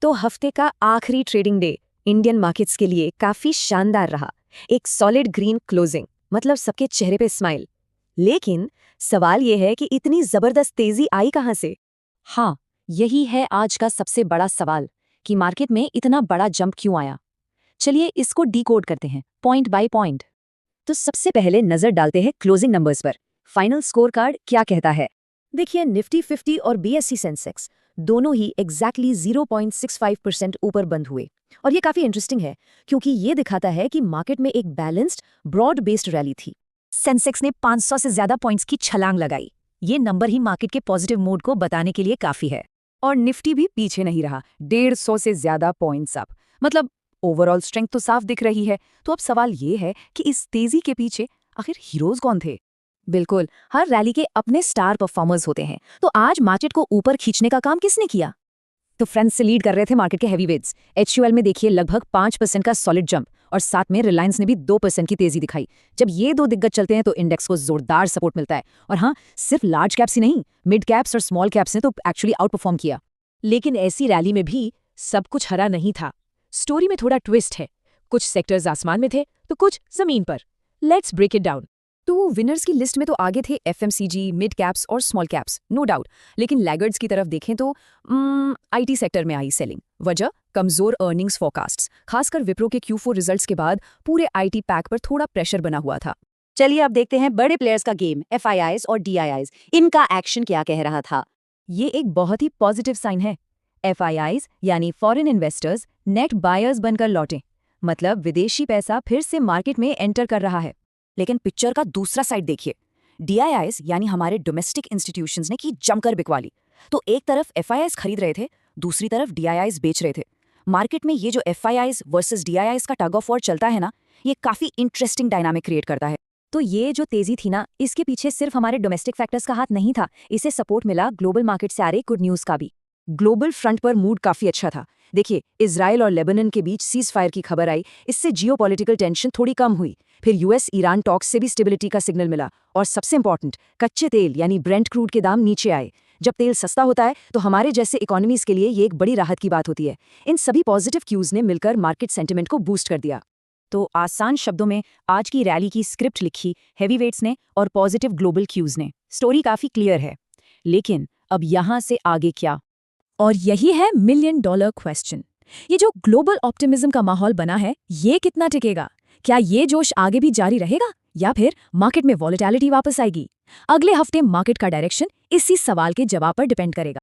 तो हफ्ते का आखिरी ट्रेडिंग डे इंडियन मार्केट्स के लिए काफी शानदार रहा। एक सॉलिड ग्रीन क्लोजिंग, मतलब सबके चेहरे पे स्माइल। लेकिन सवाल यह है कि इतनी जबरदस्त तेजी आई कहां से? हाँ, यही है आज का सबसे बड़ा सवाल कि मार्केट में इतना बड़ा जंप क्यों आया। चलिए इसको डीकोड करते हैं पॉइंट बाय पॉइंट। तो सबसे पहले नजर डालते हैं क्लोजिंग नंबर्स पर। फाइनल स्कोर कार्ड क्या कहता है? देखिए, निफ्टी 50 और बीएसई सेंसेक्स दोनों ही एग्जैक्टली 0.65% ऊपर बंद हुए। और ये काफी इंटरेस्टिंग है क्योंकि ये दिखाता है कि मार्केट में एक बैलेंस्ड ब्रॉड बेस्ड रैली थी। सेंसेक्स ने 500 से ज्यादा पॉइंट्स की छलांग लगाई। ये नंबर ही मार्केट के पॉजिटिव मूड को बताने के लिए काफी है। और निफ्टी भी पीछे नहीं रहा, 150 से ज्यादा पॉइंट्स अप। मतलब ओवरऑल स्ट्रेंथ तो साफ दिख रही है। तो अब सवाल ये है कि इस तेजी के पीछे आखिर हीरोज कौन थे? बिल्कुल, हर रैली के अपने स्टार परफॉर्मर्स होते हैं। तो आज मार्केट को ऊपर खींचने का काम किसने किया? तो फ्रेंड्स से लीड कर रहे थे मार्केट के हैवीवेट्स। एचयूएल में देखिए लगभग 5% का सॉलिड जंप, और साथ में रिलायंस ने भी 2% की तेजी दिखाई। जब ये दो दिग्गज चलते हैं तो इंडेक्स को जोरदार सपोर्ट मिलता है। और हाँ, सिर्फ लार्ज कैप्स ही नहीं, मिड कैप्स और स्मॉल कैप्स ने तो एक्चुअली आउट परफॉर्म किया। लेकिन ऐसी रैली में भी सब कुछ हरा नहीं था। स्टोरी में थोड़ा ट्विस्ट है। कुछ सेक्टर्स आसमान में थे तो कुछ जमीन पर। Let's break it down. तो विनर्स की लिस्ट में तो आगे थे एफएमसीजी, मिड कैप्स और स्मॉल कैप्स, नो डाउट। लेकिन लैगर्ड्स की तरफ देखें तो आईटी सेक्टर में आई सेलिंग। वजह कमजोर अर्निंग्स फोरकास्ट्स, खासकर विप्रो के Q4 रिजल्ट्स के बाद पूरे आईटी पैक पर थोड़ा प्रेशर बना हुआ था। चलिए अब देखते हैं बड़े प्लेयर्स का गेम, एफआईआईज और डीआईआईज। इनका एक्शन क्या कह रहा था? ये एक बहुत ही पॉजिटिव साइन है। एफआईआईज यानी फॉरेन इन्वेस्टर्स नेट बायर्स बनकर लौटे, मतलब विदेशी पैसा फिर से मार्केट में एंटर कर रहा है। लेकिन पिक्चर का दूसरा साइड देखिए। डीआईआईज यानी हमारे डोमेस्टिक इंस्टीट्यूशंस ने की जमकर बिकवाली। तो एक तरफ एफआईआईज खरीद रहे थे, दूसरी तरफ डीआईआईज बेच रहे थे। मार्केट में ये जो एफआईआईज वर्सेस डीआईआईज का टग ऑफ वॉर चलता है ना, ये काफी इंटरेस्टिंग डायनामिक क्रिएट करता है। तो ये जो तेजी थी ना, इसके पीछे सिर्फ हमारे डोमेस्टिक फैक्टर्स का हाथ नहीं था, इसे सपोर्ट मिला ग्लोबल मार्केट से आ रहे गुड न्यूज का भी। ग्लोबल फ्रंट पर मूड काफी अच्छा था। देखिए, इजराइल और लेबनान के बीच सीज फायर की खबर आई, इससे जियोपॉलिटिकल टेंशन थोड़ी कम हुई। फिर यूएस ईरान टॉक्स से भी स्टेबिलिटी का सिग्नल मिला। और सबसे इंपॉर्टेंट, कच्चे तेल यानी ब्रेंट क्रूड के दाम नीचे आए। जब तेल सस्ता होता है तो हमारे जैसे इकोनॉमीज के लिए ये एक बड़ी राहत की बात होती है। इन सभी पॉजिटिव क्यूज ने मिलकर मार्केट सेंटिमेंट को बूस्ट कर दिया। तो आसान शब्दों में आज की रैली की स्क्रिप्ट लिखी हैवीवेट्स ने और पॉजिटिव ग्लोबल क्यूज ने। स्टोरी काफी क्लियर है, लेकिन अब यहां से आगे क्या? और यही है $1 मिलियन क्वेश्चन। ये जो ग्लोबल ऑप्टिमिज्म का माहौल बना है, ये कितना टिकेगा? क्या ये जोश आगे भी जारी रहेगा या फिर मार्केट में वॉलेटिलिटी वापस आएगी? अगले हफ्ते मार्केट का डायरेक्शन इसी सवाल के जवाब पर डिपेंड करेगा।